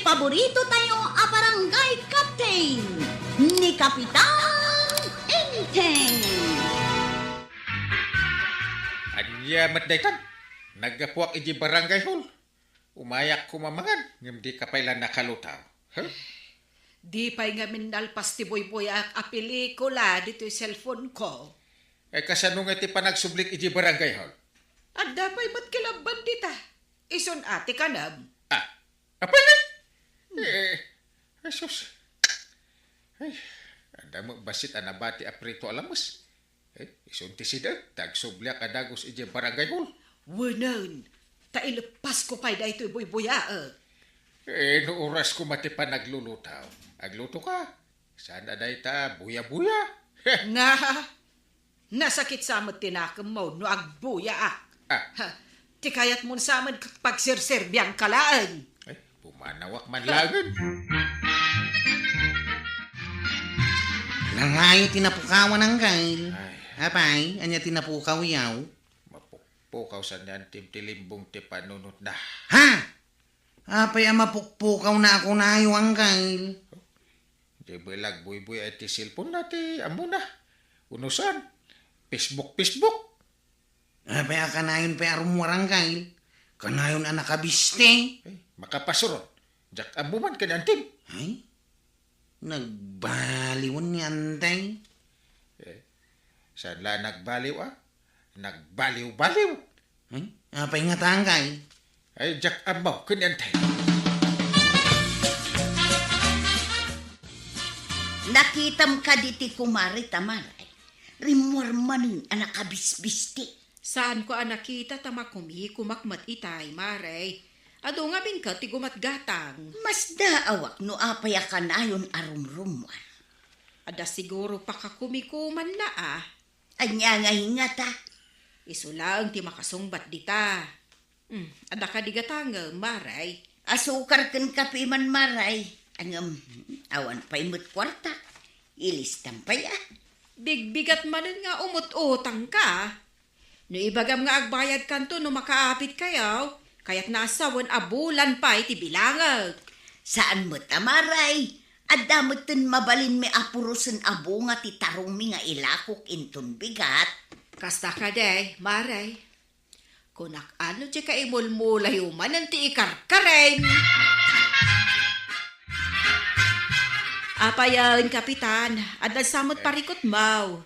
paborito tayo a barangay captain ni Kapitan Enteng. Anya matdaytan, nagapuak iji barangay hall. Umayak kumamangan, ngem di kapailan nakalutaw. Huh? Di pa'y nga minalpas ti boy-boy a pelikula dito yung cellphone ko. Kasano nga ti panagsublik iji barangay hall? At dapay ba't kilaban dita? Ison ate ka na. Apa na? Jesus. Ay, anda mo basit anabati aprito alamos. Isun ti sida, tagsubliak adagos iji barangay hall. Wanan, tailepas ko pa'y da ito'y boy-boy No oras ko mati pa naglulutaw. Agluto ka. Saan aday ta buya-buya? Nga, nasakit sa amat tinakam mo no agbuya Ha, ti kayat mo sa amat pagsirsirbyang kalaan. Pumanawak man lagan. Nangayo tinapukawan ng kail. Ay. Apay, anya tinapukaw yaw. Mapukpukaw sa niyan timtilimbong ti panunot na. Ha? Apay, mapukpukaw na ako na ayaw ang kail. Di belag buy-buy ay ti silpon na ti amo na. Unusan. Facebook. Apay, kanayon pa arumwarang kail. Kanayon anak kabiste. Makapasuron. Jak amo man kanyantim. Ay, nagbaliwan ni antay. Saan la nagbaliw Nagbaliw-baliw. Ay, apay nga tangkay. Ay jak amo kanyantim. Nakitam ka diti kumari tamaray. Rimwar manin anak kabisbisti. Saan ko nakita tama kumakmat itay, maray. Ado nga bin ka ti gumatgatang. Mas daawak no apaya ka na yun arumrumwan. Ada siguro pa kakumikuman na Anya nga hingata. Iso lang ti makasungbat dita. Ada ka digatang, maray. Asukar ken kape man maray. Angam, awan pa'y mo't kwarta. Ilistam pa ya. Bigbigat manin nga umut-utang ka. No ibagam nga agbayad kanto no makaapit kayaw, kaya't nasawan abulan pa iti bilangag. Saan mo't amaray? Adda mo't tin mabalin mi apurusan abo nga ti tarong mi nga ilakok inton bigat. Kasta ka day, maray. Kunak ano di ka imulmulay uman ang ti ikarkaren. Apayan, kapitan. Adal samot parikot mau.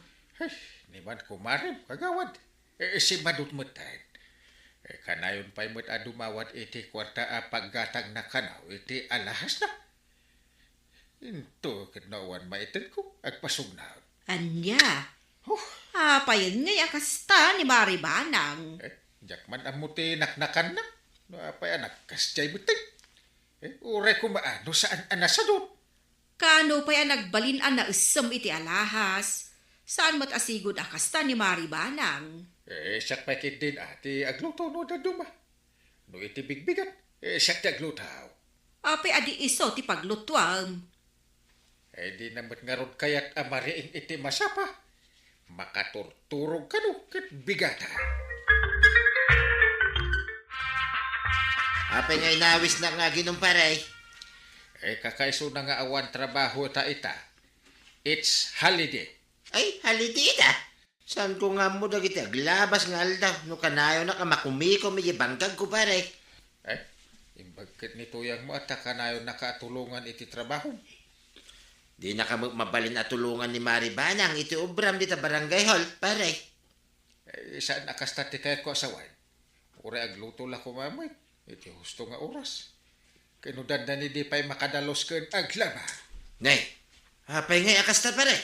Niman kumarim, kagawad. Si madut mutan. Kanayon pa'y mo't adumawad iti kwarta paggatag na kanaw iti alahas na. Into kinawan maitin ko, agpasugnaw. Anya? Apayan nga yakasta ni Maribanang. Jakman amuti naknakan na. No apay anak kasjay buting. Uray ko maano saan anasadon. Kano pa yan nagbalin na isam iti alahas? Saan mat asigod akasta ni Maribanang? Siyak pa din ati agluto no daduma. No iti bigbigat, siyak ti aglutaw. Apay adi iso ti paglutwang. Di namat nga ron kayat amariing iti masapa. Makaturturog ka no, kat bigata. Apay nga inawis na nga ginumparay. Kakaiso na nga awan trabaho ta ita. It's holiday. Ay, halidita. Saan ko nga mo dagiti aglabas nga aldaw. No kanayo na ka makumiko may bangkag ko pare. Imbagkit nito yang mo at kanayo nakatulungan iti trabaho. Di na ka mabalin at tulungan ni Maribanang iti ubram dita barangay hall pare. Saan nakastati kaya ko asawan? Ure agluto la ko mamay. Iti husto nga oras. Kinudan na ni di pa'y makadalos ken aglaba. Nay, apay ngay akasta pare.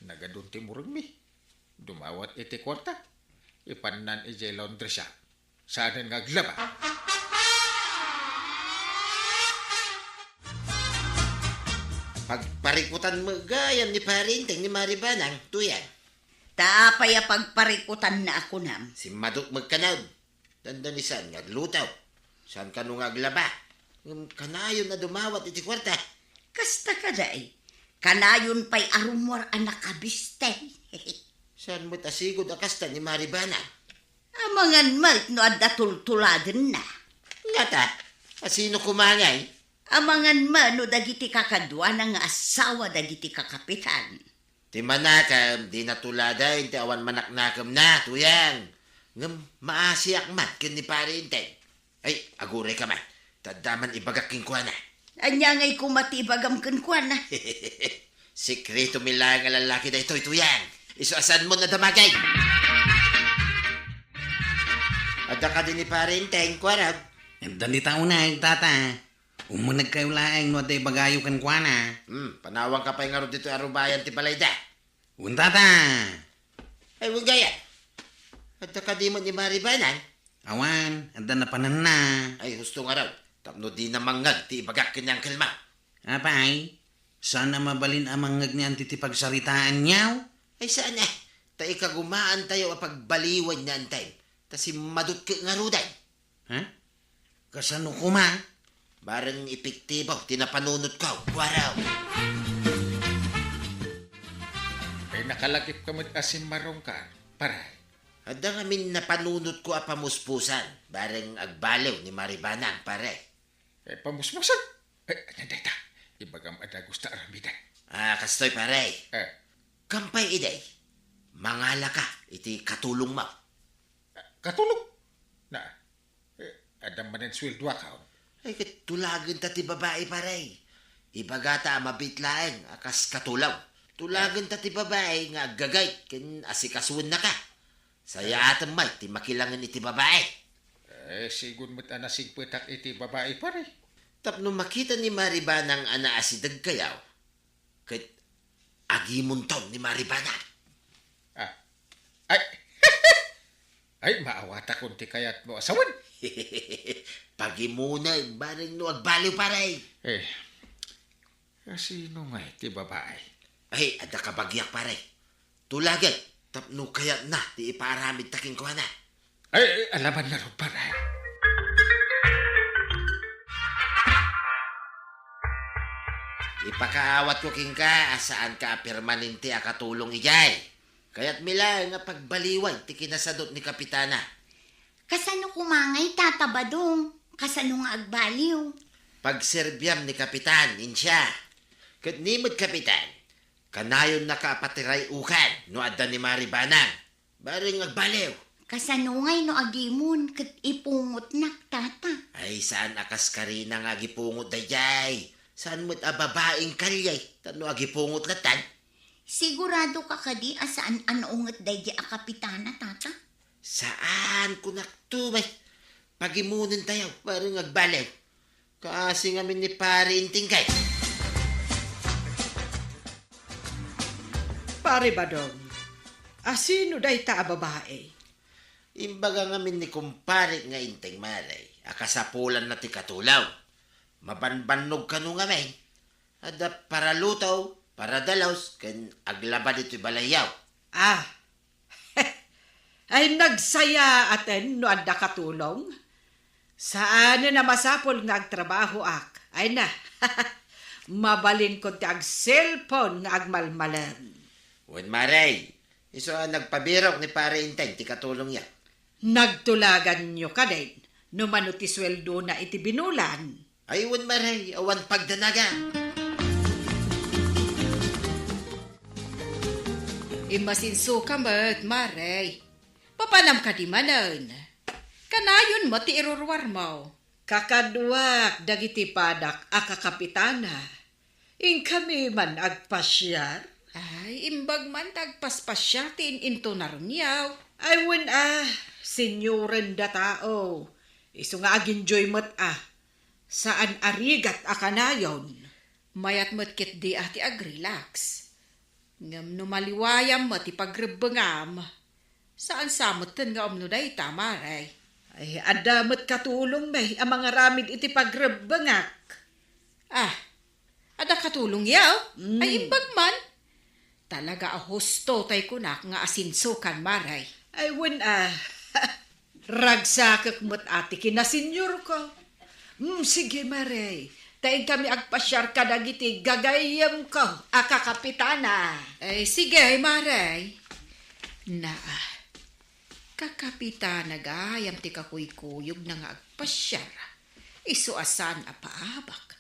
Nagadun ti murag mi. Dumawat iti kwarta. Ipanan iti laundry shop. Saan nga aglaba? Pagparikutan mo gayam ni parinteng ni Maribanang, tuyan. Taapaya pagparikutan na ako nam. Si Maduk magkanaw. Dandanisan nga lutaw. Saan ka nung aglaba? Kanayon na dumawat iti kwarta. Kasta ka day. Kanayon pa'y arumwar anak kabiste. Saan mo't asigod akasta ni Maribanang? Amangan malt no adda tultuladen na. Ngata, asino kumangay? Amangan man no dagiti kakadwa na nga asawa dagiti kakapitan. Ti manakam, di natuladay, ti awan manaknakam na, tuyang. Ngam, maasiyak man, kin ni pare inteng. Ay, agure ka man. Tadaman ibagaking kwa na. Anya ngay kumatibagam kenkwan na. Sikreto mila nga lalaki na ito, tuyang. Isuasan mo na damagay. Ada ka din ni pare inteng, kwa rag. Dalita unay, tata. Umunag kayo laeng no day bagayo kan kuana. Panawang ka pa nga ro dito arubayan ti balay da. Tata. Ay, huwag gaya. Ada ka di mo ni Maribanan. Awan, anda na panan na. Ay, husto nga raw. Tapno di na mangag ti ibagak kanyang kalma. Apay, sana mabalin ang mangag niyan titipagsaritaan niyaw. Ay, saan na? Tayo kagumaan tayo apagbaliwan niyan tayo. Ta si madut ka nga ruday. Ha? Kasano kuma? Barang epektibo, tinapanunot ko. Waraw. Ay nakalagip ka mo't asin marong ka, paray. Ada ngamin napanunot ko apamuspusan. Barang agbaliw ni Maribanang, pare. Ay pamusmusan. Ay, nandayta. Ibagam ada gusta aramidan. Kastoy, pare. Kampay. Kampay iday. Mangala ka, iti katulong mo. Katulog. Na, adam manin swildwa kaon. Ay, katulagan ta ti babae, pare. Ibagata mabitlaeng akas katulaw. Tulagan ta ti babae nga gagay ken asikasuon na ka. Saya atam may ti makilangan iti babae. Sigun mo't anasig petak iti babae pare. Tapno makita ni Maribanang ana asidag kayaw. Ket agimon taon ni Maribanang. Ay, ay maawata kung ti kayat mo asawan. Pagimuna, barang no agbaliw, pare. Sino nga ti babae? Ay, ada ka bagyak, pare. Tulagan, tapno kayat na, ti iparamid taking kuha na. Ay, alaman na ron pare. Ipakaawat ko king ka, asaan ka permanente akatulong ijay. Kaya't mila nga pagbaliwan, ti kinasadot ni Kapitana. Kasano kumangay tatabadong? Kasano nga agbaliw? Pagserbyam ni Kapitan, insya. Kat nimod Kapitan, kanayon nakapatiray ukan, no adda ni Maribanang. Baring agbaliw. Kasano ngay no agimon kat ipungot nak tata. Ay, saan akas karina nga gipungot dayay? Saan mo't ababaing kalyay? Tano agipungot latan? Sigurado ka kadi asaan anungat daydi a kapitana tata? Saan ko naktumay? Pagimunan tayo, parang agbaliw. Kasi ngamin ni pare intingkay. Pare Badong, asino day ta babae? Imbaga ngamin ni kumpare nga inting maray. Akasapulan na ti katulaw. Mabanbanog ka nung ngamin. Ada para lutaw, para dalaws, kan aglaba dito balayaw. Ay nagsaya aten no adda katulong. Saan na masapol nga agtrabaho ak? Ay na, mabalin ko ti ag cellphone nga agmalmalan. Wen maray, iso nagpabirok ni pare inteng ti katulong ya. Nagtulagan nyo ka din, no mano ti sweldo na iti binulan. Ay wen maray, awan pagdanaga. Imasinso ka mat, Maray. Papanam ka di manan. Kanayon mo ti irurwar mo. Kakadwak dagiti padak akakapitana. In kami man agpasyar. Ay, imbag man tagpaspasyatin into narunyaw. Ay, wen senyoren da tao. Iso nga aginjoy mat Saan arigat akanayon? Mayat mat kit di ati agrelax. Ngam no maliwayam mo ti pagrebengam. Saan samutan nga omnuday tamaray? Ay, adamot katulong may ang mga ramid iti pagrebengak. Ada katulong yaw? Ay, imbag man. Talaga husto tay kunak nga asinsukan maray. Ay, wen ragsakak mo't ati kinasenyor ko. Sige maray. Taing kami agpasyar ka dagiti gagayam ko, akakapitana. Ay, sige, maray. Kakapitana gayam ti kakuykuyog na nga agpasyar. Isuasan a paabak.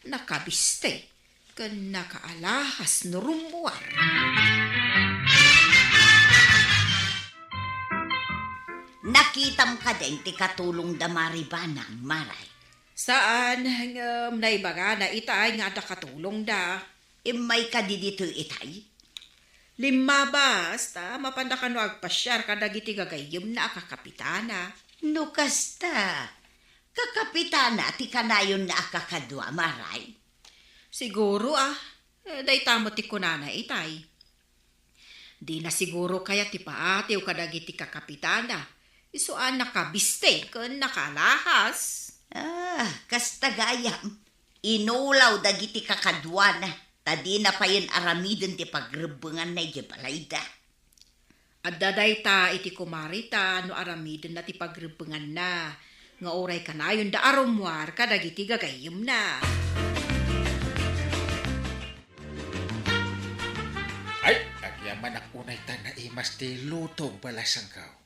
nakabiste, kan nakaalahas no rumuar. Nakitam ka din ti katulong da maribanang, Maray. Saan naibaga na itay nga da katulong da? May ka di dito itay? 5 basta, mapanda ka no agpasyar kadagiti gagayom na akakapitana. No kasta. Kakapitana ti kanayon na akakadwa, Maray. Siguro day tamo ti kunana itay. Di na siguro kaya ti paatiw kadagiti kakapitana. Isuan nakabiste kun nakalahas. Kasta gayam. Inulaw dagiti kakadwa na. Tadi na pa yun aramidin ti pagrebengan na ijabalayda. At daday ta iti kumarita no aramidin na ti pagrebengan na. Nga oray kanayon da arumwar kadagiti gagayom na. Ay, agyaman ako na ita na imas ti lutong balasangkaw.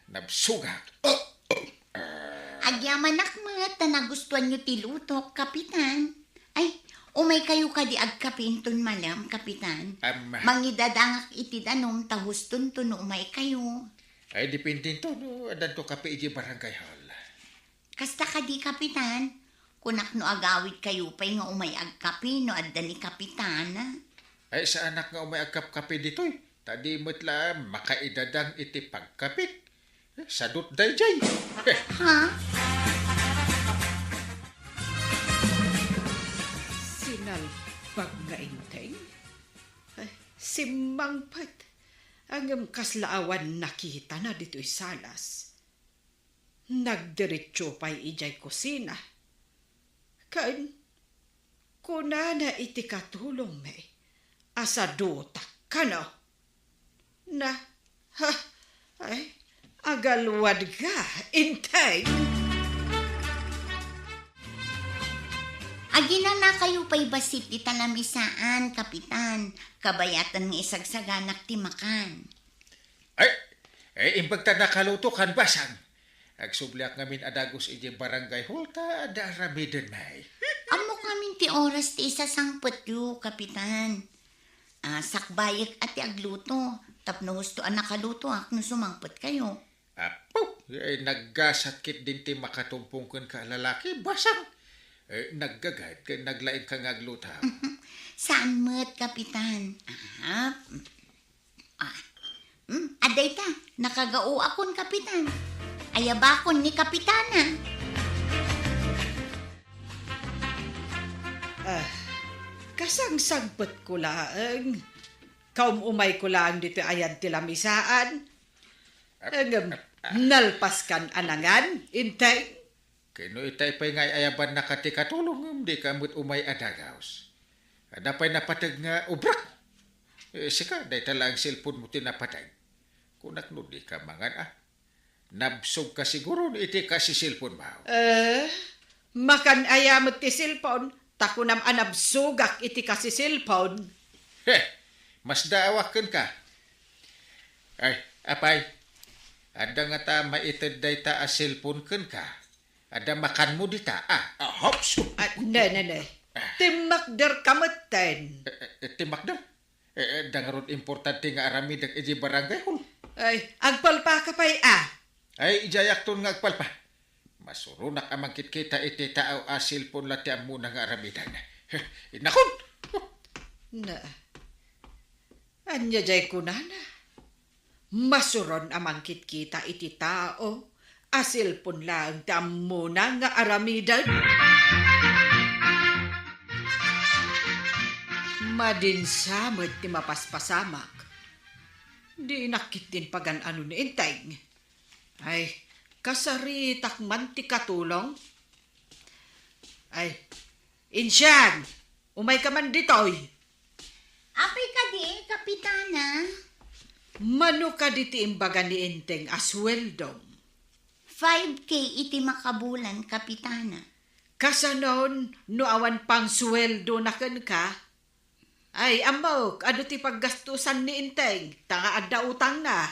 Nabsugak. Agyaman akmat na nagustuhan nyo ti lutok, Kapitan. Ay, umay kayo ka di agkapinton malam, Kapitan. Mangidadangak iti danom tahuston to no umay kayo. Ay, dipindin to, no? Adan to kape iji barangay hall. Kasta ka di, Kapitan. Kunak no agawid kayo pa'y nga umay agkapi no adda ni Kapitana. Ay, sa anak nga umay agkap-kape dito'y. Tadi mo't makaidadang iti pagkapit. Sadot dayjay. Ha? Sinalpag nga inteng? Simangpat. Ang kaslaawan nakita na dito'y salas. Nagdiretso pa'y ijay kusina. Kan, kunana iti katulong may. Asadutak ka no? Na, agalwad ka, inteng. Agina na kayo pa'y basit ti talamisaan, Kapitan. Kabayatan nga isagsaganak ti makan. Ay, imbagta nakalutukan basang. Agsubliak ngamin adagos iji barangay hall ta ada aramidin may. Amo kamin ti oras ti isa sangpet yu, Kapitan. Sakbayek at ti agluto. Tapno gusto nakaluto no sumangpet kayo. Apo, naggasakit din ti makatumpungkan ka lalaki basang. Naggagad ka naglain ka ngagluta. Saan mo't, Kapitan? Aday ta, nakagao akon, Kapitan. Ayabakon ni Kapitana. Kasang sagpet ko laang. Kaum umay ko lang dito ayan tilamisaan. Nalpaskan anangan, intay. Kino itay pa'y ngay ayaban na katikatulong di ka mo't umay adagaos. Ada pa'y napatag nga ubrak. Sika, day talang cellphone mo tinapatag. Kunak no di ka mangan Nabsog ka siguro iti ka si cellphone mo. Makan ayamot ti cellphone. Takunam anabsugak iti ka si cellphone. Mas daawakan ka. Ay, apay. Ada nga ta maitid day ta a cellphone kan ka. Ada makan mo dita. Hops. Ne. Timakder kamutten. Timakder? Dangarod importante nga aramidag iji barangay hall. Ay, agpalpa ka pa'y Ay, ijayak ton nga agpalpa. Masurunak amangkit kita iti taaw a cellphone lati ang muna nga aramidan. Inakon! Na. Anya jay kunana. Masuron amangkit kita iti tao. Asil pun lang muna nga aramidan. Madinsamad ti mapaspasamak. Di nakit din pagan ano ni inteng. Ay, kasaritak man ti katulong. Ay, Insyan, umay ka man ditoy. Apay ka di, Kapitana. Mano ka diti imbaga ni inteng asweldom. 5K iti makabulan, Kapitana. Kasanon, no awan pang sweldo na kan ka? Ay, amok, ano ti paggastusan ni inteng? Tanga adda utang na.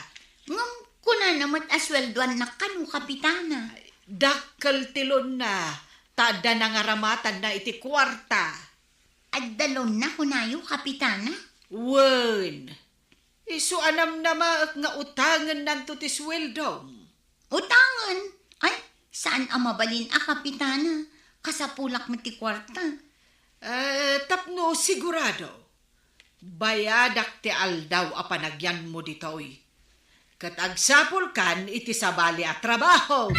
Ngam, kuna naman asweldoan na kanu, Kapitana. Dakkel tilon na. Tada nangaramatan na iti kwarta. Agdalon na kunayo, kapitana. Wen, iso anam nama nga utangan nanto ti sweldo. Utangan. Ay, saan ang mabalin kapitana? Kasapulak mo ti kwarta. Tapno sigurado. Bayadak ti aldaw a panagyan mo ditoy. Kat agsapul kan iti sabali at trabaho.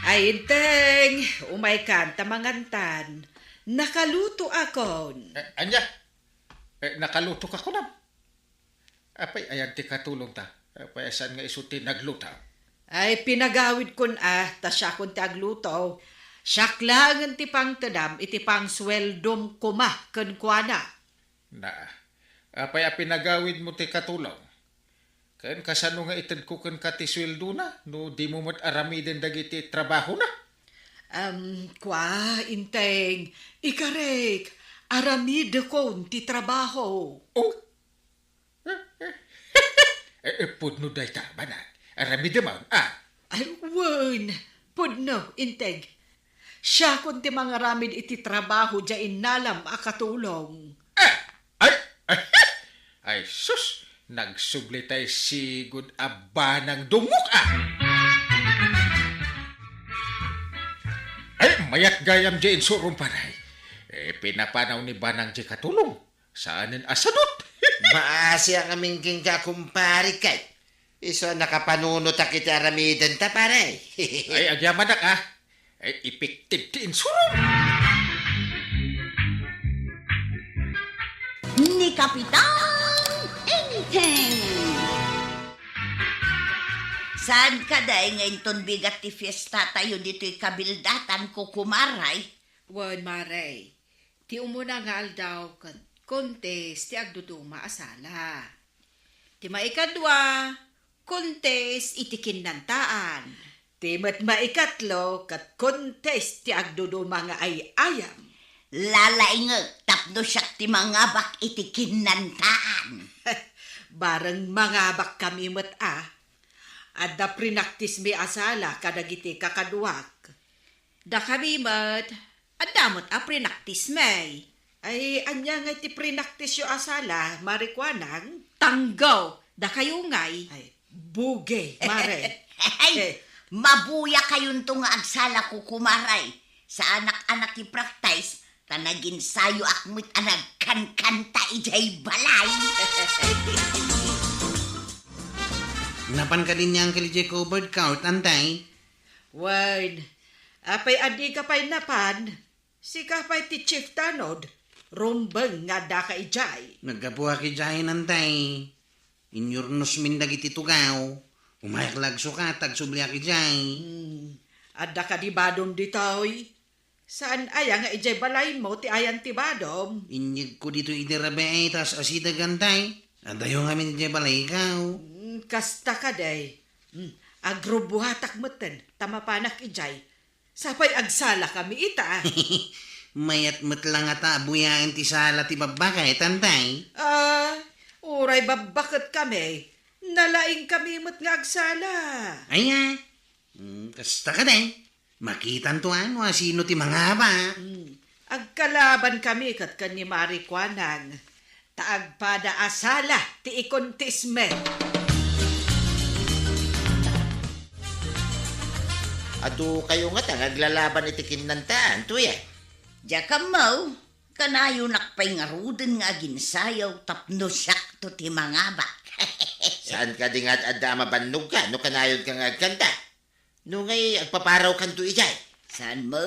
Ay, inteng, umay kan tamangantan. Nakaluto akon. Anya, nakaluto ka ko na. Apay, ayan ti katulong ta. Apay, asan nga isuti nagluta. Ay, pinagawid kun ta siya kun ti agluto. Siyak lang ti pang tadam, iti pang sweldom kuma kun kuana. Na, apay, pinagawid mo ti katulong. Kan kasano nga itad ko kan kati sweldo na, no di mo mat aramiden dagiti trabaho na. Inteng, ikarek, aramid ko ti trabaho. Oh! Pudno day ta, banat. Aramide man, Ay, wen, pudno, inteng. Siya kun ti mga ramid iti trabaho dya inalam akatulong. Ay, sus! Nagsublitay si good aba ng dungok, Ay, mayat gayam dyan surong paray. Pinapanaw ni Banang di katulong. Saanin asadot? Maasi ang aming king kumpari kay. Iso nakapanunot akit aramidan ta pare. Ay, agyaman Ay, ipiktig ti insurong. Ni Kapitan Enteng! Saan ka dahi ngayon ton bigat ti fiesta tayo dito'y kabildatan ko kumaray? Wen, maray, ti umuna nga aldaw kontes ti agduduma asala. Ti maikadwa, kontes iti kinantaan. Ti maikatlo, kat kontes ti agduduma nga ay ayam. Lalaingag, tapno siyak ti mga bak iti kinantaan. Bareng mga bak kami Adda prinaktis mi asala kadagiti kakaduak. Da kami adamot prinaktis may. Ay, anya nga ti prinaktis yo asala, marikwanang. Tanggaw, da kayo ngay. Ay, buge, mare. Ay, mabuya kayong tunga agsala ko kumaray. Sa anak-anak i-practice, tanagin sayo akmit anag kan-kanta ijay balay. Napan ka din niyang kilijay covered count, antay? Wine, apay adi ka pa'y napan, si ka pa'y ti Chief Tanod, rumbeng nga da ka ijay. Nagkapuha ki jay, antay. Inyurnos min dagiti tugaw. Umayak lagso ka, tagsubli ki jay. Adda ka di badom ditoy. Saan aya nga ijay balay mo ti ayan ti badom? Inyag ko dito idirabe ay tas asida gantay. Adayo nga min jay balay ikaw. Kasta ka day. Agrubuhatak meten, tamapanak ijay. Sapay agsala kami ita. Mayat matlang ata buyain ti sala ti babakay, tantay. Uray babakit kami. Nalaing kami mat nga agsala. Aya, kasta ka day. Makitan to sino ti mga ba? Agkalaban kami kat ni Marikwanang. Taagpada asala ti ikontisme. Adu kayo nga naglalaban iti kinantaan to ya. Diya ka mo, kanayo nakpay nga ruden nga ginsayaw tapno siyak to ti mga bak. Saan ka di nga adda mabannog ka no kanayon ka nga agkanta? No ngay agpaparaw kan to ijay. Saan mo?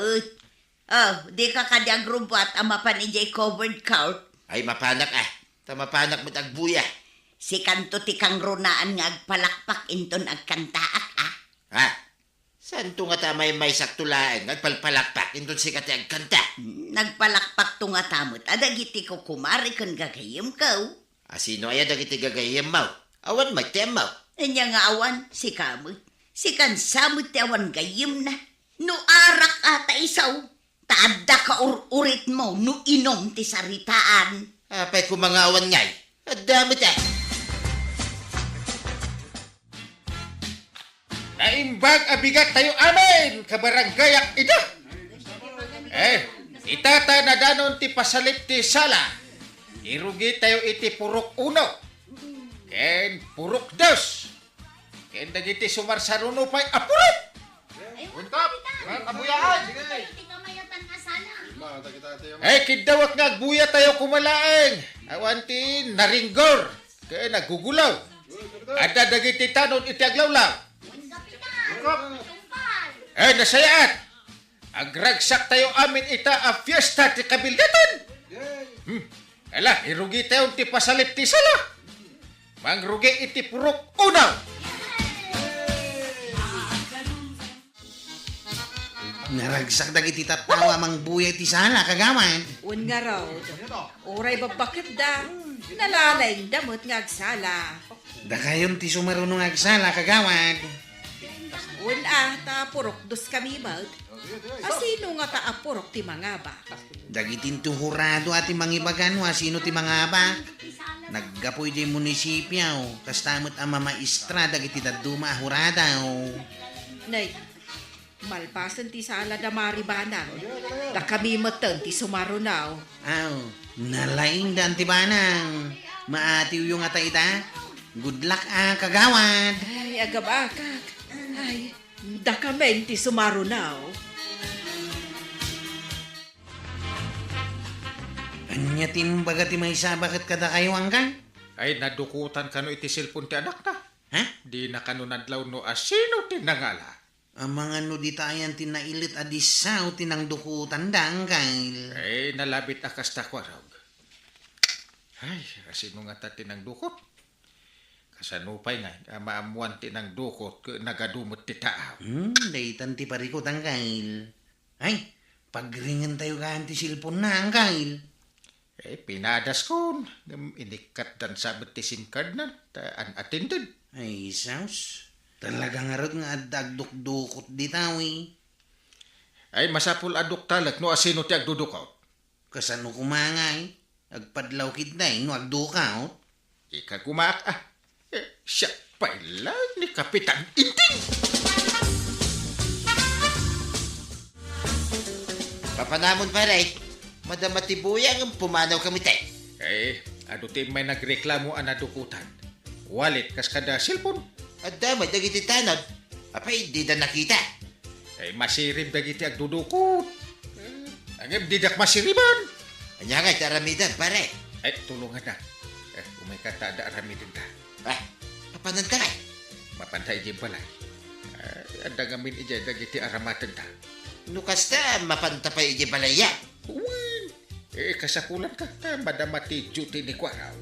Oh, di ka kadi agrubo at amapan ijay covered count. Ay mapanak Tamapanak mo't agbuya. Si kanto ti kang runaan nga agpalakpak inton agkantaak Saan to nga tamay may saktulaan agpalpalakpak inton si kati agkanta? Nagpalakpak to nga tamot. Adagiti ko kumari kan gagayim ka. Sino ay dagiti gagayem mo? Awan magtiyam mo. Anya nga awan, si kamot. Si kansamot ti awan gayim na. No arak ata isaw. Taadda ka urit mo no inom ti saritaan. Apay kumangawan ngay. Adamot Naimbag abigat tayo amin, kabaranggayak ito. Itata na danon ti pasalip ti sala. Irugi tayo iti purok 1. Ken purok 2. Ken dagiti sumarsaruno pa'y apurot. Untap! Kabuyaan! Iti kamayatan asala. Kidawak nga agbuya tayo kumalaeng. Awanti naringgor. Kaya nagugulaw. Ada dagiti tanon iti aglawlaw. Kapitan! Tumpal! Nasayaat. Agragsak tayo amin ita a fiesta ti kabilgatan. Irugi tayo ti pasalip ti sala. Mangrugi iti purok 1. Naragsak dagiti tattawa mang buyay ti sala kagawan. Un nga raw, oray babakit da, nalalay damot nga agsala. Dakayon ti sumarunong agsala kagawan. Un ta purok 2 kami mat. Asino nga ta apurok ti mga ba? Dagitin tuhurado at mangibagan sino ti mga ba? Naggapoy di munisipyo, kastamot ang mamaistra dagiti daduma huradaw. Nay, malpasan ti sala da maribanang. Da kami matan ti sumarunaw. Nalaing dan ti banang. Maatiw yung ata ita. Good luck kagawad. Ay, agabakak. Ay, da kami ti sumarunaw. Anya timbaga ti may bakit kada kayo hanggang? Nadukutan kano iti silpon ti anak na. Ha? Di na kano nadlaw no asino ti nangala. Ang mga nuditayan tinailit adisaw tinang dukutan dang kail. Nalabit akas takwarog. Asino nga ta tinang dukot. Kasanupay nga, maamuan tinang dukot, nagadumot ti taaw. Daytan ti parikot ang kail. Pagringan tayo gaan ti silpon na ang kail. Pinadas ko. Inikat dan sabit ti SIM card na. Unattended. Saus. Talagang arot nga adagduk-dukot di tawi. Masapul aduk talag no asino ti agdudukot. Kasano kumangay? Agpadlaw kitday no agdukaot. Ikagumaak siya pala ni Kapitan Inting. Papanamon pare. Madam Matibuyang ang pumanaw kami tayo. Ado ti may nagreklamo anadukutan. Wallet kas kada cellphone. At damay dagiti tanod. Apay, di na nakita. Masirib dagiti agdudukot. Agam didak masiriban. Anya nga, taramidan pare. Tulungan na. Umay kata da aramidin ta. Papanan ka nga. Mapantay di balay. Andagamin ija dagiti aramatan ta. Nukas ta, mapantapay iji balaya. Kasakulan ka ta, madamati duty ni Kwaraw.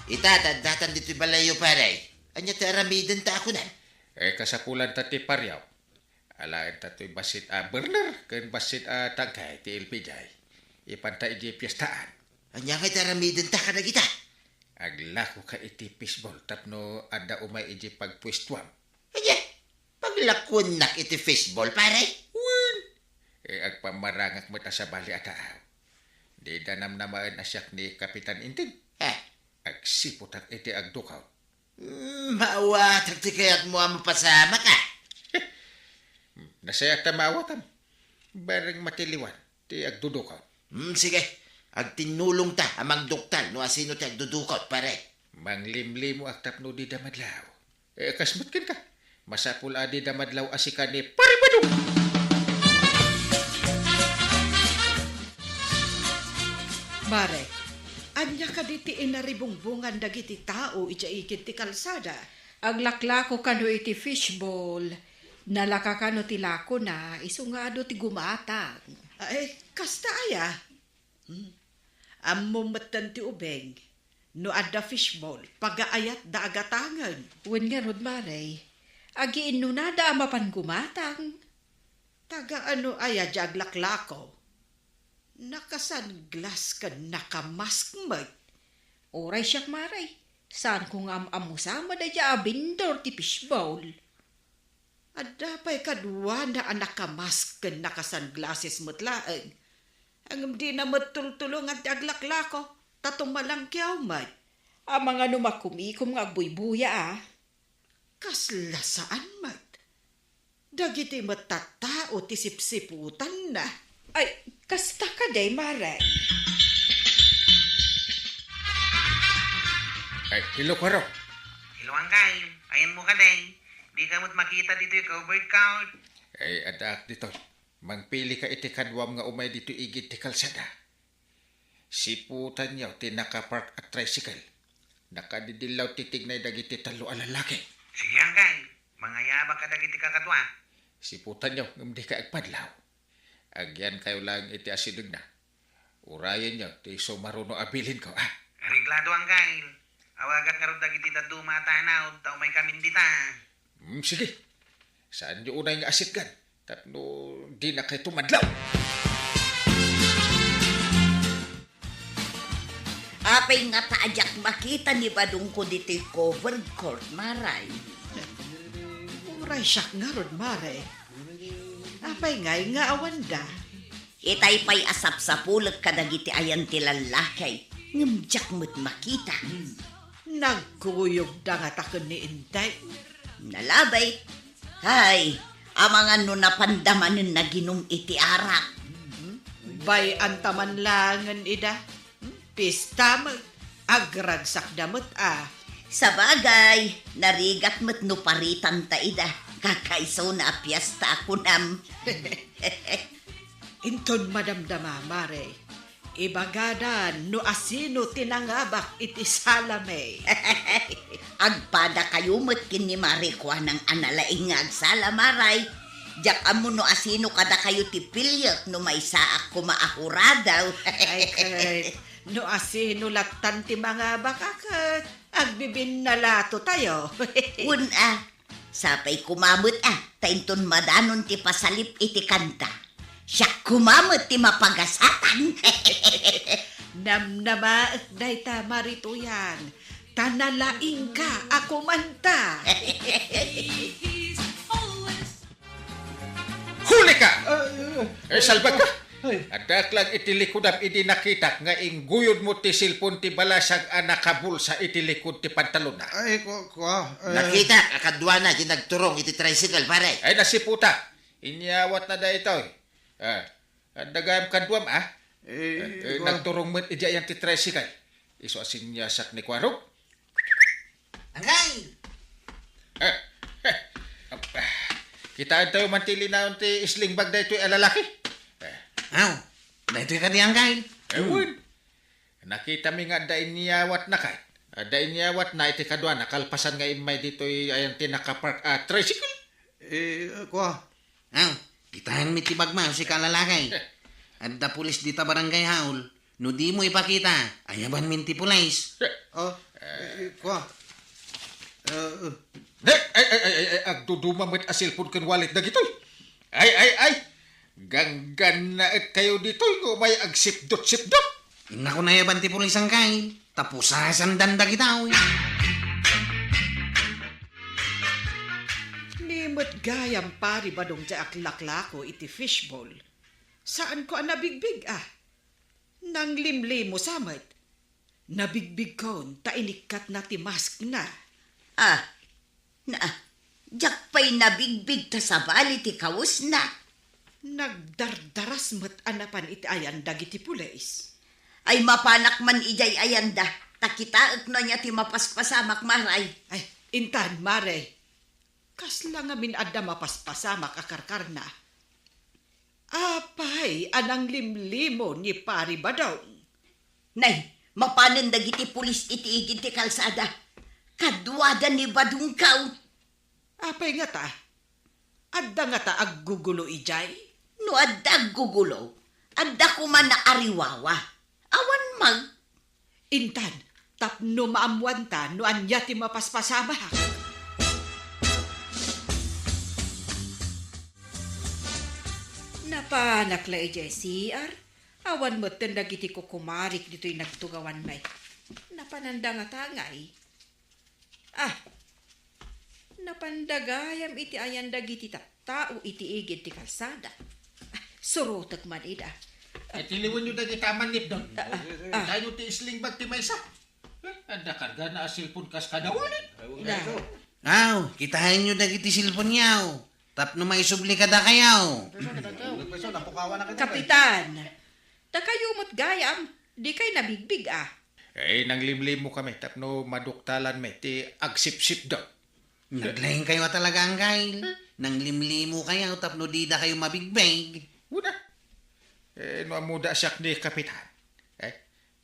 Itatandatan dito balayo pare. Anya taramidan ta ako na. Kasakulan ta ti Paryaw. Alain ta ti basit burner, ken basit tangkay ti LPJ. Ipantay iji piyestaan. Anya nga taramidan ta ka na kita. Aglako ka iti fishball tapno ada umay iji pagpwestuam. Anya, paglakon nak iti fishball pare. Agpamarangak mo ta sa bali ataaw. Di danam naman asyak ni Kapitan Inting. Agsiputak iti agdukaw. Maawatag ti kayat mo ang mapasama ka. Nasaya ta maawatam. Barang matiliwan ti agdudukaw. Sige, agtinulong ta amang duktan no asino ti agdudukot pare. Manglimlim mo agtap no di damadlaw. Kasmutkin ka. Masapul adi damadlaw asika ni Paribadong. Mare, anya ka diti inaribungbungan dagiti tao ija ikit ti kalsada. Aglaklako kano iti fishball. Nalaka kano ti lako na isungado ti gumatang. Kasta aya. Ammo matan ti ubeng. No adda fishball, pagaayat da agatangan. Wen nga rod mare, agiin no na da amapan gumatang. Taga ano aya jaglaklako. Nakasunglass ka nakamask mag. Oray siyak maray. Saan kung amusama da dya abindor ti fishbowl? Adda pa'y kadwa na anak kamask ka nakasunglasses mutlaang. Ang di na matultulong at aglaklako, tatong malangkyaw mag. Ang mga numakumikom nga agbuy-buya Kasla saan mat? Dagiti matatao ti sipsiputan na. Ay, kasta ka day, Mare. Ay, hilo ko ro. Hilwang kayo. Ayan mo ka din. Di ka mo't makita dito yung covered count. Ay, adak dito. Mangpili ka iti kadwam nga umay dito igit ti kalsada. Siputan niyo ti nakapark at tricycle. Nakadidilaw titignay dagiti talo alalaki. Sige ang kayo. Mga yabak ka dagiti kakatwa. Siputan niyo ngumdi ka agpadlaw. Agyan kayo lang iti asidog na. Urayan niyo ti sumaruno abilin ko. Reglado ang kayo. Awagat nga rin dagiti daduma tanaw. Tao may kamindita. Sige. Saan niyo unay nga asit gan? Tapno di na kayo tumadlaw. Apay nga taajak makita ni Badong ko dito'y covered court, Maray. Uray siyak nga ron, Mare. Apay ngay nga awanda. Itay pa'y asap sa pulag kadagiti ayan ti lalakay. Ngamjak mo't makita. Nagkuyog da nga takon ni Intay. Nalabay. Hay, amangan no napandamanin na ginom iti arak. Bay antaman langan ida. Pista mo. Agragsak damot Sa bagay, narigat mo't no paritan ta ida. Kakaiso na piyesta ako nam. Inton madamdama, Mare. Ibagadan no asino tinangabak iti salame. Agpada kayo mo't kinimari ng analaing nga agsalamaray. Diyak amo no asino kada kayo tipilyot no may saak kumaahuradaw. Ay kay, no asino latan ti mga bakakat. Agbibin na lato tayo. Sapay kumamot tainton madanon ti pasalip iti kanta. Siya kumamot ti mapagasatan. Namnama at day tama rito yan. Tanalaing ka, ako manta. Huli ka! Salbag ka! Adak lang itilikudam iti nakita nga ingguyod mo ti silpon ti balasag anakabul sa itilikod ti pantalon na. Ay, Nakita, akadwa na, ginagturong iti tricycle, pare. Ay nasiputa! Inyawat na da ito Dagayam kadwam nagturong mo iti ayan ti tricycle. Iso asin niya sak ni Kwarog. Angay! Kita tayo mantili na ti isling bag da ito alalaki. Aw, dahito ka di angkay. Ewan. Nakita mi nga da inyawat na kay. Da inyawat na iti kadwa nakalpasan nga imay dito ayan ti nakapark tricycle. Aw, kitahan mi ti bagma si kalalakay. Adda pulis dita barangay haul. No di mo ipakita, ayaban min ti pulis. Agduduma mo't asilpon kan walit na gitoy. Ay. Ganggan na kayo ditoy no may agsipdot-sipdot. Ina ko na yaban ti pulis angkay. Tapusasan danda kita. Nimot gayam pari badong sa aklaklako iti fishbowl. Saan ko nabigbig Nang limlimo samat. Nabigbig kon tainikat na ti mask na. Diyak pa'y nabigbig ta sa bali ti kawus na. Nagdardaras mo't anapan iti ayan dagiti pulis. Ay mapanak man ijay ayanda. Takitaak na niya ti mapaspasamak maray. Ay, intan, Mare. Kasla nga minadda mapaspasamak akarkar na. Apay, anang limlimo ni pari badong. Nay, mapanan dagiti pulis iti igid ti kalsada. Kadwada ni badung kaw. Apay nga ta. Adda nga ta aggugulo ijay. No adda gugulo. Adda kuman na ariwawa. Awan mag. Intan, tapno maamuan ta no anya ti mapaspasamak. Napanakla ijay CR. Awan mo tendag iti kukumarik dito'y nagtugawan may. Napananda nga tangay. Napandagayam iti ayan dagiti tao iti igid ti kalsada. Surutak man ida. Ay tiliwan nyo na di taman nip doon. Tayo ti isling bag ti maysa. Anda karga na silpon kas kadawanin. Na. Kitahin nyo dagiti silpon yaw. Tapno maisubli ka da kayaw. Kapitan, da kayo mo't gayam, di kay nabigbig Nanglimlim mo kami, tapno maduktalan me, ti agsip-sip daw. Naglaing kayo talaga ang kail. Nang limlimo kayo, tapno di da kayo mabigbig. Una. No amuda siyak ni kapitan.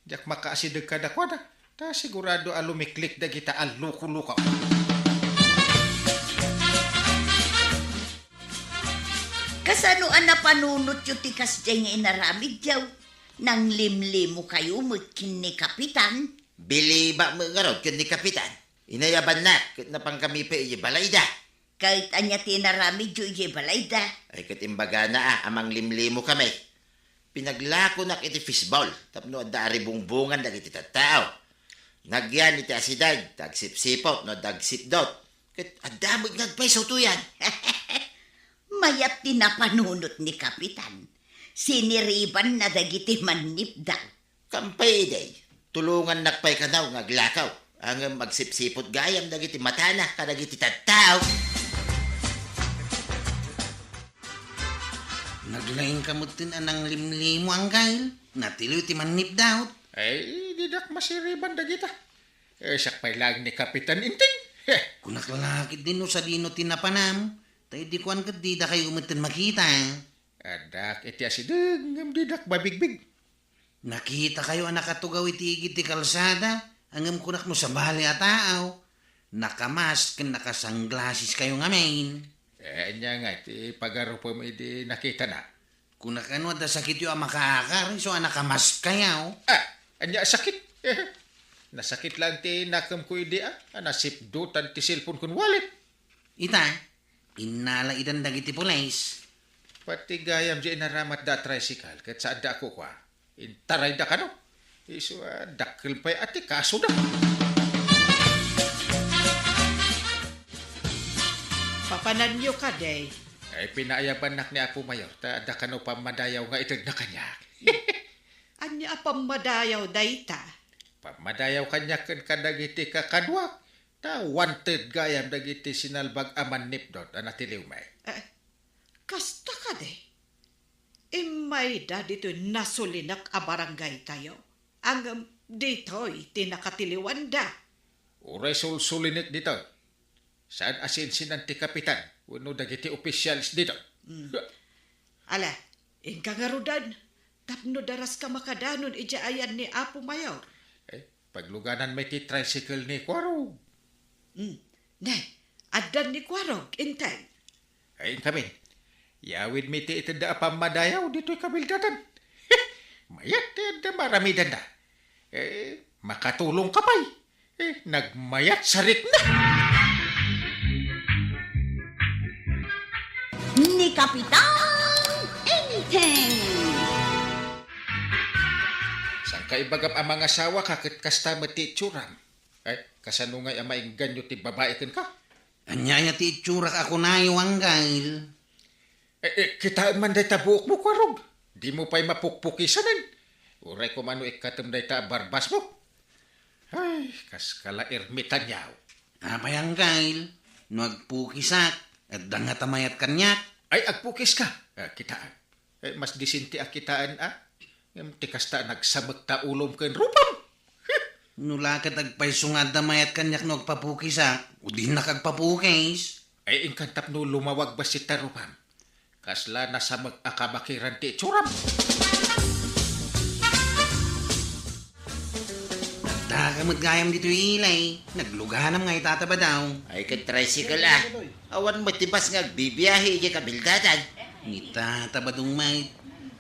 Diyak makaasidag ka da kwa da. Ta sigurado alumiklik da kita alukuluka. Kasanoan na panunot yung tikas dyan nga inaramid yaw. Nang limlimo kayo magkin ni kapitan. Biliba mo nga ron, ni kapitan. Inayaban na, kat na pang kami pa iyabalayda. Kahit anya tinaramid yung ibalayda. Ay kat imbaga na amang limlimo kami. Pinaglako na iti fishball, tapno dari bungbungan dagiti tattao. Nagyan iti asidad, tagsipsipot, no dagsipdot. Kat adamod nagpaiso to yan. Mayat tinapanunot ni kapitan. Siniriban na dagiti manipdaw. Kampay day, tulungan nakpay ka daw ngaglakaw. Ang magsipsipot gayam dagiti matana kadagiti tattao. Naglaing kamutin anang limlimo ang kail. Natiliw ti manip daw. Didak masiriban da kita. Siyak pa'y lang ni Kapitan Inting. Kunak lalakit din no sa dino tinapanam. Tayo di kuan kat di da kayo umitin makita. Adak, iti asidag, ngam didak babigbig. Nakita kayo ang nakatugaw iti ti kalsada. Angam kunak mo sa bali ataaw. Nakamask, nakasanglasis kayo nga main. Anya nga, iti pagarupo mo iti nakita na. Kunak ano da sakit yung makakar. So nakamask kayaw. Anya sakit. Nasakit lang ti nakam ko iti nasipdutan ti silpon kun wallet. Ita, inala idan dagiti pulis. Pati gayam di inaramat da tricycle, kat saan da ako kwa. Intaray da ka no. Iso dakil pa'y ati kaso da. Papanan nyo ka, day. Pinaayaban nak ni Apo Mayor, ta da ka no pamadayaw nga itag na kanya. Anya apang madayaw, day ta. Pamadayaw kanya kan kadagiti kakadwak. Ta wanted gayam dagiti sinalbag aman nipdot, anatiliw may. Kasta ka, day. Imay da dito nasulinak a barangay tayo. Ang dito'y tinakatiliwan da. Uray sulsulinik dito. Saan asinsinan ti kapitan? Uno dagiti officials dito. Ala, ingka nga rudan. Tapno daras ka makadanon ijaayan ni Apo Mayor. Pagluganan may ti tricycle ni Kwaro. Nay, adan ni Kwarog, intay. Kami. Yawid mi ti itanda pamadayaw dito'y kabildatan. Mayat ti maramidan na. Makatulong ka pa'y. Nagmayat sarit na. Ni Kapitan Enteng. Sang kaibagam ang mga asawa kakit kasta mati tsuram. Kasanungay ang maingganyo ti babae ken ka. Anya ti itsurak ako na yung kail. Kitaan man day tabuok mo, Kwarog. Di mo pa'y mapukpukisanan. Uray ko mano ikatam day ta barbas mo. Ay, kas kala ermitan yaw. Apay ang kail. No agpukisak. At dangatamayat kanyak. Ay, agpukis ka. Kitaan. Mas disinti a kitaan tikas ta nagsamag ta ulom ken rupam. Nulakat agpaysungad damayat kanyak no agpapukisak. O di nakagpapukis. Ay, ingkantap no lumawag ba si tarupam. Kasla nasa mag-akabakiran ti tsuram. Nagdakamot gayam dito ilay. Nagluganam nga itataba daw. Ay kat tricycle Awan matibas nga bibiyahe iya kabildatan. Itataba dong mait.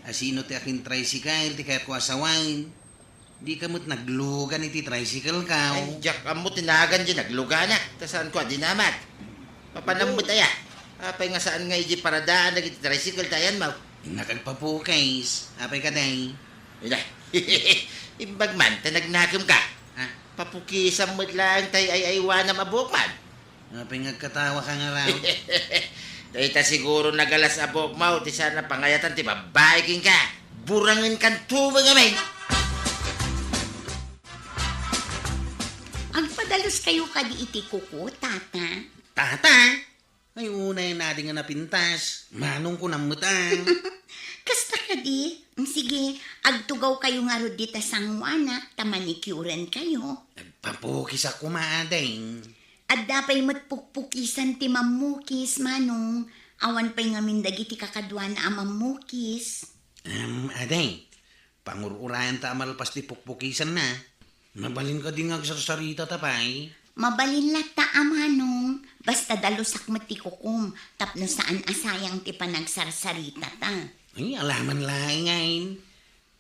Asino ti akin tricycle ti kayat ko asawain. Di kamot naglugan iti tricycle ka. Ay, Jack, amo tinagan dyan, nagluganak. Tasaan ko, dinamat. Papanamot aya. Apay nga saan nga iji paradaan, nagiti tricycle tayan, mau. Nakagpapukis. Apay ka day. Ina, imbag man, tanagnakam ka. Papukisan mo't lang tayo ay aywanam abok man. Apay ngagkatawa ka nga raw. Tayo ta siguro nagalas abok mau, ti sana pangayatan, ti babaekin ka. Burangin kan tubang amay. Dalos kayo kadi iti kuko, tata. Tata? Ay, una yung nadi nga napintas. Manong ko namutang. Kasta kadi. Sige, agtugaw kayo nga ro dita sangwana, tamanikuran kayo. Nagpapukis ako maading. At dapay matpukpukisan ti mamukis, manong. Awan pa'y ngamin dagiti kakadwa na amamukis. Aday, pangururayan ta amalpas ti pukpukisan na. Mabalin ka din agsarsarita tapay. Mabalin lata amanong. Basta dalusak matikukum, tapno saan asayang ti panagsarsarita ta. Ay, alaman lang ngayon.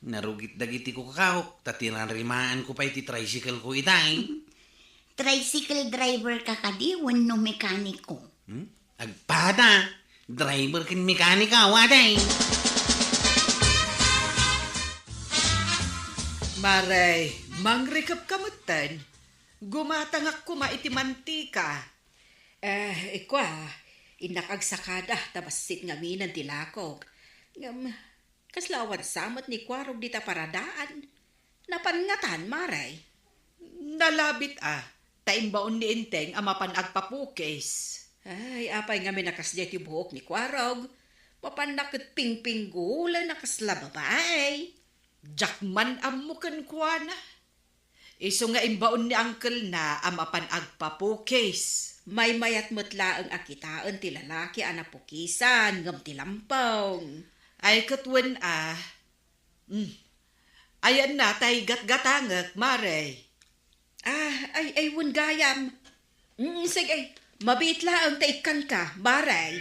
Narugit dagiti ko kakawok, tatirarimaan ko pa iti tricycle ko itay. Tricycle driver ka kadi, wano mekaniko. Agpada, driver kin mekanika, waday. Maray, mangrikap kamutan. Gumatangak kuma iti mantika. Ikwa, inakagsakada tabasit nga minan tilakog. Kaslawan samot ni Kwarog dita paradaan. Napangatan, Maray. Nalabit taimbaon ni Inteng amapan agpapukis. Ay, apay nga minakasya ti buhok ni Kwarog. Papanakit pingpinggula nakaslababay. Jakman amukan kwa na. Iso nga imbaon ni Uncle na amapan agpapukis. May mayat mutla ang akitaan ti lalaki anapukisan ngam ti lampaw. Ay katwen ayan na tay gatgatangak, Maray. Ay wun gayam. Sige, mabitla ang taikan ka, Maray.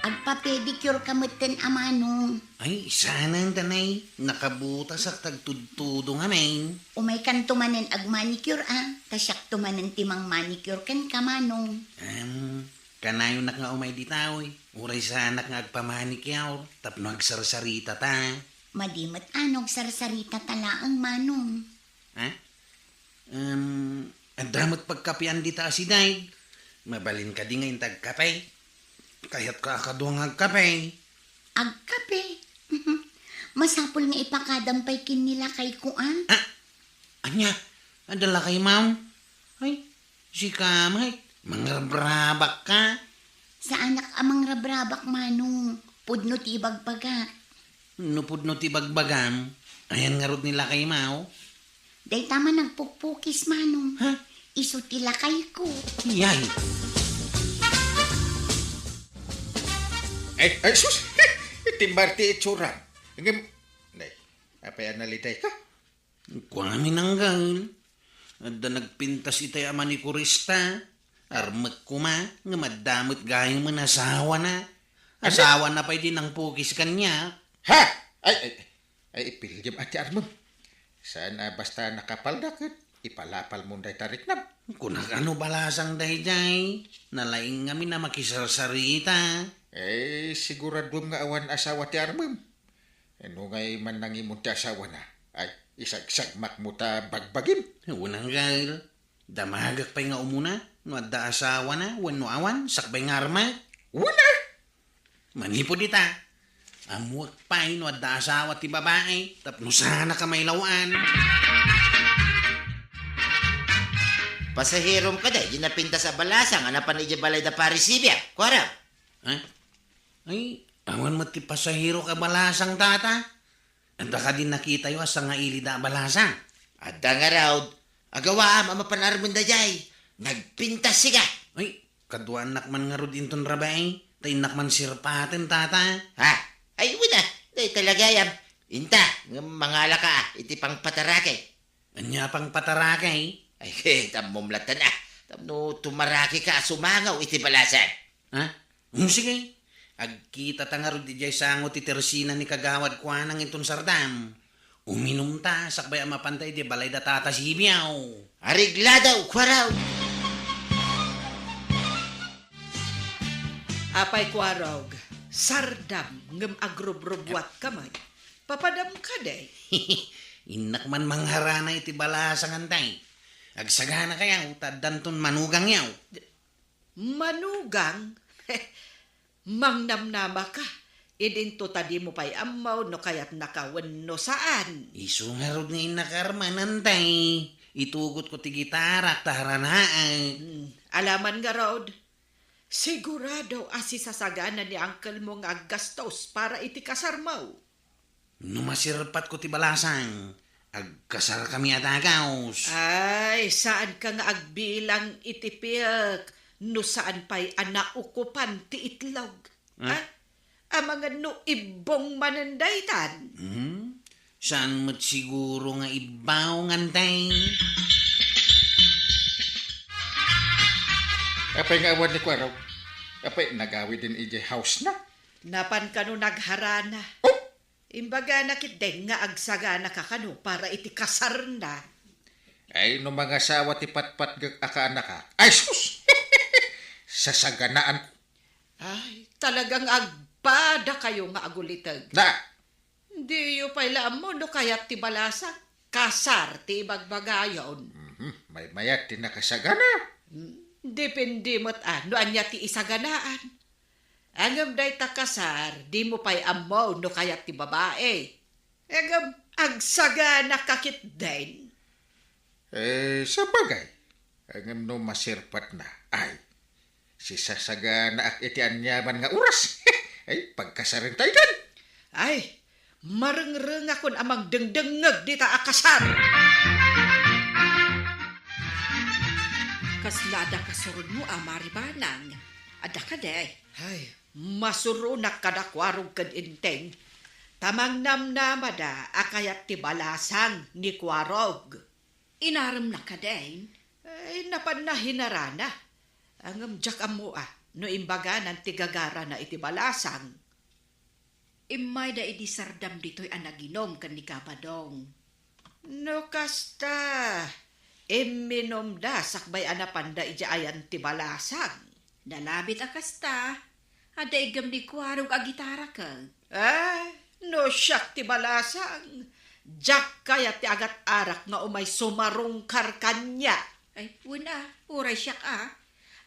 Agpa-pedicure kamutan amanong. Ay, sana ang tanay. Nakabutas at tagtudtudo nga main. Umay kan tumanen ag manicure Tasyak tumanen timang manicure kan kamanong. Kanayon nak nga umay ditaw. Uray sana nga agpamanikyaw. Tapno agsarsarita ta. Madimat anog sarsarita talaang manong. Ha? Andamot pagkapian dita si Day. Mabalin ka di ngayon tagkapay. Kaya't kakaduang agkapay. Agkape. Masapol nga ipakadampay kin nila kay kuan. Anya? Adala kay ma'am? Ay, si kamay. Mangrabrabak ka. Sa anak amang rabrabak manong. Pudno ti bagbaga. Nupudno ti bagbagam. Ayan nga rod nila kay mao. Day tama nagpukpukis manong. Ha? Iso ti lakay ko. Yay. Ay, sus! Timbarti itsuran. Apay analitay ka? Kung amin nanggal. Adda nagpintas itay ama ni Kurista. Armak kuma. Nga madamot gaya mo na asawa na. Asawa na pa'y din ang pukis kanya. Ha? Ay, ipilyam ati Armon. Sana basta nakapaldakit, ipalapal mo day tariknam. Kung ano balasang dayjay. Nalaing kami na makisarsarita. Siguradom nga awan asawa ti Armon. Ano ngay man nangimon ti asawa na. Ay, isagsagmak mo ta bagbagim. Unang gal. Damagak pa'y nga umuna. No adda asawa na. Wano awan. Sakbay nga armat. Una! Manipo dita. Amuak pa'y no adda asawa ti babae. Tapno sana ka may lawan. Pasahirom ka day, ginapinta sa balasang, anapan ni balay da parisibya. Kuara. Ha? Ay, awan mo ti pasahiro ka balasang tata. Anda ka din nakita yung asa nga ilida balasang. Adda nga raw, agawaam amapanarmon da jay. Nagpintas siga. Ay, kaduan nakman nga rod inton rabay. Tay nakman sirpaten tata. Ha? Ay, wala. Day talaga yan. Inta, nga mangala ka, iti pang patarake. Anya pang patarakay. Ay, tamumlatan Tamno tumaraki ka, sumangaw iti balasan. Ha? Sige. Agkita ta nga rod di jay sango ti Teresina ni kagawad kwa nang iton sardam. Uminom ta, sakbay ang mapantay di balay da tata sibiyaw. Arigladaw, kwaraw. Apay Kwarog, sardam ngem agrobrobwat kamay. Papadam ka day. Inak man mangharana iti balasang antay. Agsagana kaya utadanton manugang yaw. Manugang? Mangnamnama ka. Idinto tadi mo pa'y amaw no kaya't nakawan no saan. Isu nga rod nga inakarman antay. Itugot ko ti gitarak taharanaan. Alaman nga Rod, sigurado asi sasagana ni uncle mo nga aggastos para iti kasar mo. Numasirpat ko ti balasang. Agkasar kami atagaos. Ay, saan ka nga agbilang iti piyak? No saan pa'y anaukupan ti itlog? Ha? Mga no ibong manandaytan. Saan mo't siguro nga ibaw ngantay? Apay nga awan ni Kwaraw. Apay nagawi din ije house na. Napan ka no nagharana. Oh! Imbaga nakiteng nga agsagana ka kano para iti kasar na. Ay, no mga sawa ti patpat akaanak ka. Ay, sus! Sasaganaan ko. Ay, talagang agpada kayo nga agulitag. Na! Di yu pala mo no kaya't ti balasa. Kasar ti bagbagayon. May mayat ti nakasagana. Depende mo't ano anya ti isaganaan. Angam day takasar, di mo pa'y amaw no kaya't ti babae. Angam agsagana kakit din. Sa bagay. Ang no masirpat na. Ay, si sasagana ak iti anyaman nga oras. Ay, pagkasarin tayo dan. Ay, marengreng akon amang dengdengeg di ta akasar. Kaslada kasurod mo amaribanang. Ada ka day. Ay, masurunak kadakwarog kad inteng. Tamang namnamada akayat ti balasang ni kwarog. Inaram na ka day. Ay, napan na hinarana. Angam jak amo no imbaga ng tigagara na iti balasang. Imay da iti sardam dito'y anaginom kan ni Kapadong. No kasta, iminom da sakbay anapan da iti ayan ti balasang. Nalabit akasta, ada igam di kwarog agitara ka. No siyak ti balasang. Jak kaya ti agat arak nga umay sumarungkar kanya. Ay, una, uray siyak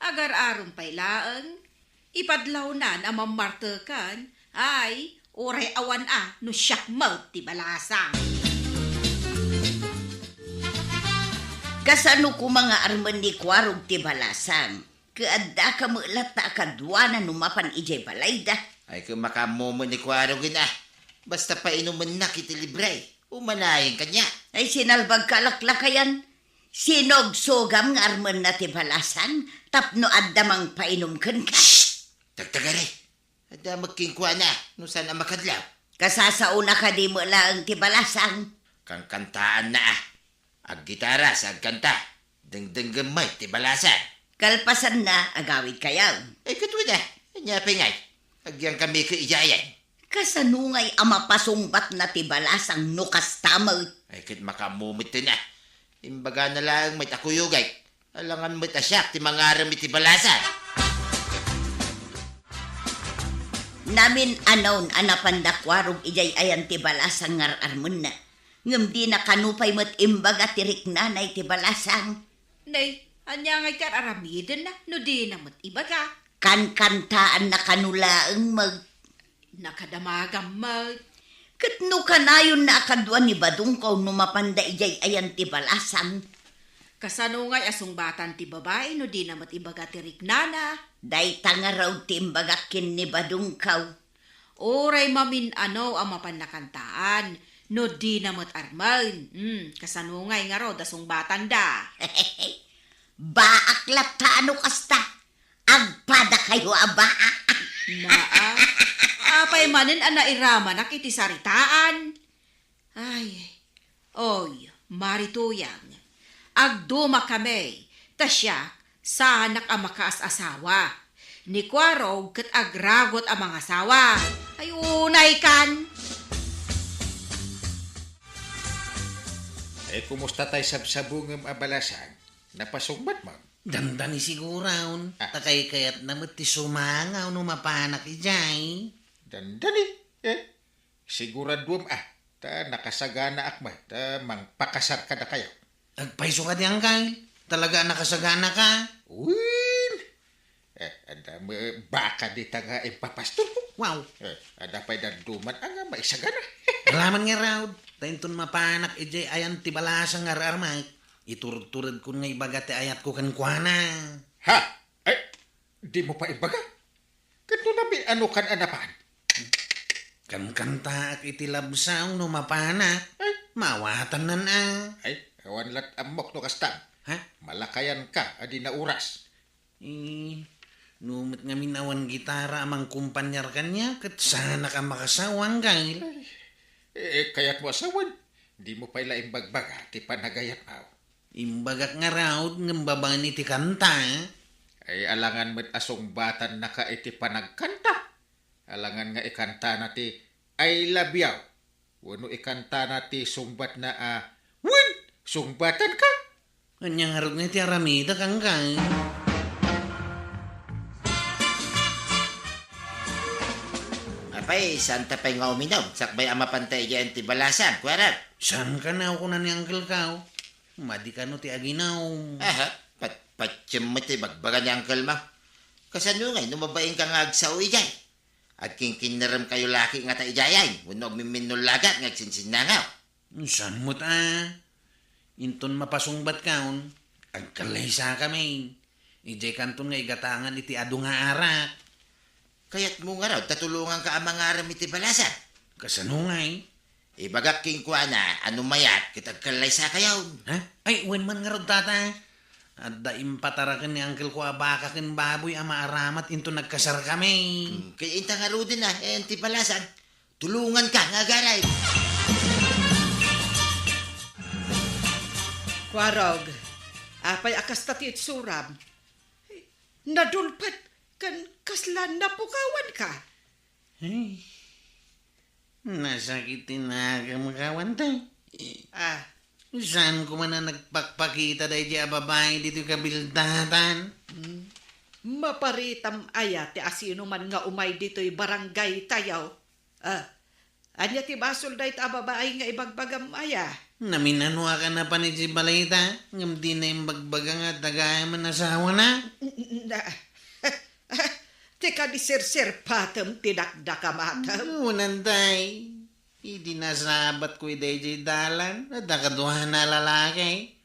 Agar aron pay laeng, ipadlaw na mamartekan, ay, uray awan no siyak maut ti balasang. Kasano ko mga arman ni kwarog ti balasang. Kaadda ka mulat na akadwa na numapan ijay balayda. Ay kung makamumo ni Kwarogin basta pa inuman na kiti libre. Umanayin kanya. Ay sinalbag kalaklakayan. Sinog-sogam nga arman na ti balasan. Tapno addamang painom ka. Tagtagari. Ada magkingkwa na. No saan ang makadlaw. Kasasauna ka di mo lang ti balasang. Kang kantaan na Ag gitara sa agkanta. Dengdeng gamay ti balasan. Kalpasan na agawid kayaw. Ay katwid Nyapingay. Agyang kami ka ijayan. Kasanungay ama pasungbat na ti balasang nukas tamaw. Ay kit makamumit na. Imbaga na lang may takuyugay. Alangan mo't asyak ti mangaram iti balasan. Namin anaw anapandakwarog ijay ayan ti balasang ngar-armun na. Ngam di na kanupay mo't imbaga tirik nanay ti balasang. Nay, anya ngay kar aramiden na, no di na mo't ibaga. Kankantaan na kanulaang Nakadamagam mag. Katno kanayon na akadwa ni Badungkaw numapanda ijay ayan ti balasang. Kasano ngay asong batan ti babae no di na mo't ibaga tirik nana. Day tanga raw ti imbagakin ni Badungkaw. Oray mamin ang mapannakantaan no di na mo't arman. Kasano ngay nga raw dasong batan da. Baak latano kasta. Agpada kayo abaa. Naa, apay manin nairaman na kiti saritaan. Ay, oy, marituyang. Agduma kami, tasyak, sanak ang makaas-asawa. Ni Kwarog kat agragot ang mga asawa. Ay, unay kan. Kumusta tayo sa bungam abalasan? Napasungbat mo? Dandani siguraon. Takay kayat namit ti sumangaw no mapanak ijay. Dandani. Siguradwam ta nakasagana akmay. Ta mangpakasar ka na kayo. Agpaiso ka diyang kay. Talaga nakasagana ka. Uwin! Baka di ta nga ipapastor ko. Wow. Dapay daduman ang maisagana. Alaman nga raw, tainton mapanak ijay ayan tibalasang nga armay. Iturod-turod ko nga ibaga ti ayat ko kan kuana. Ha? Ay, di mo pa ibaga. Kanto namin ano kan anapan. Kan kanta ak iti labsang no mapanak. Mawatan nan Ay, kawan lat amok no kastam. Ha? Malakayan ka, adi na oras. Numit nga minawan gitara amang kumpanyar kanya kat sana ka makasawang gail. Kaya't mo asawan. Di mo pa ila imbagbaga, ti panagayat mo. Imbagak nga raw ngambabang iti kanta. Ay alangan met asong batan na ka iti panagkanta. Alangan nga ikanta na ti I love you. Wano ikanta na ti sumbat na win! Sumbatan ka! Kanyang harap nga iti aramida kang gail. Apay, santa pa'y nga uminom. Sakbay ama pantay dyan ti balasan. Kuwarat. Saan ka na ako na ni Uncle Kao? Madi ka no ti aginaw. Aha, patsyam mo ti bagbaga ni Uncle mo. Kasano ngay, numabaing ka nga agsaw ijay. At kinaram kayo laki nga ta ijayan. Wano miminulagat nga sinsinangaw. Saan mo ta? Inton mapasungbat kaon. Agkalay sa kami. Ijay kanton nga igatangan iti adu nga arak. Kaya't mo nga raw, tatulungan ka ang mga aram iti balasan. Kasano nga eh? Ibagak king kuha na, ano mayat, kitagkalay sa kayaw. Ha? Ay, wen man nga raw tata. At daim patarakan ni Uncle ko abakakin baboy ama aramat into nagkasar kami. Kaya inta nga ro din na, ti balasan. Tulungan ka nga garay. Kwarog, apay akas tati itsurab. Nadulpat kan kaslan na pukawan ka. Ay, nasakitin na kamakawan tayo. Saan ko man na nagpakpakita dahi di babae dito kabildatan? Maparitam aya ti asino man nga umay dito'y barangay tayaw. Anya ti basol dahi ta babae nga ibagbagam aya. Naminanwa ka na pa ni si Balita? Ngam di na yung bagbaga nga tagaya man asawa na? Teka di sir patem tidakdakamatam. Unantay. Hindi nasabat ko iti dalan. Nadakaduhan na lalaki.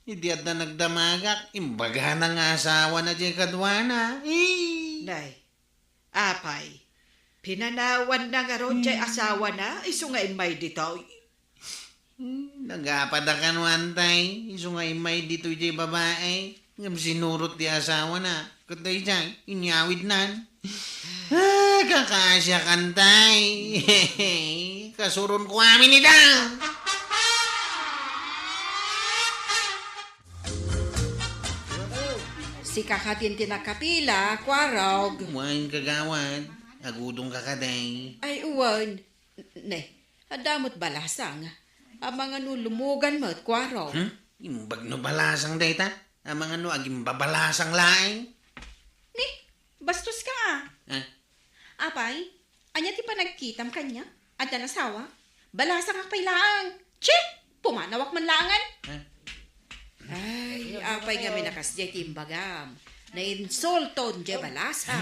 Hindi at na nagdamagak. Imbaga na nga asawa na di kadwana. Nay, apay, pinanawan na nga ron jay asawa na, iso nga imay dito. Nagapadakan wantay. Iso nga imay dito di babae. Ngam sinurot di asawa na. Katay dyan, inyawid nan. Kakasya kantay. Kasurun ko amin nida. Si kakatin tinakapila, kwarog. Wain kagawad. Agudong kakaday. Ay uwan. Ne, adamot balasang. Ang mga nulumugan mo at kwarog. Imbag no balasang dayta. Ang mga no aging babalasang laing. Ni, bastos ka ah. Apay, anya ti pa nagkitam kanya? At na nasawa? Balasa nga pailaang. Che! Pumanawak man langan. Ay, apay nga minakasjay timbagam. Na-insulton jay balasa.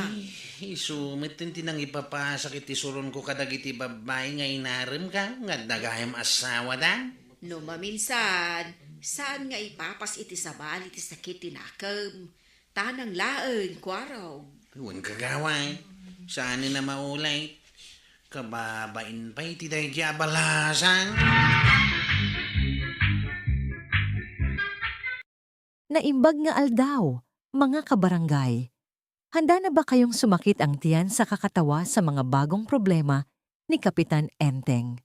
Isumit tinang ipapasak iti suron ko kadagiti babae nga inarim ka. Nga nagayam asawa da. No maminsan, saan nga ipapas iti sabal iti sakit tinakam? Tanang laeng, kwarog. Huwag kagawad. Saan na maulay? Kababain pa iti dahi di abalasan. Naimbag nga aldaw, mga kabarangay. Handa na ba kayong sumakit ang tiyan sa kakatawa sa mga bagong problema ni Kapitan Enteng?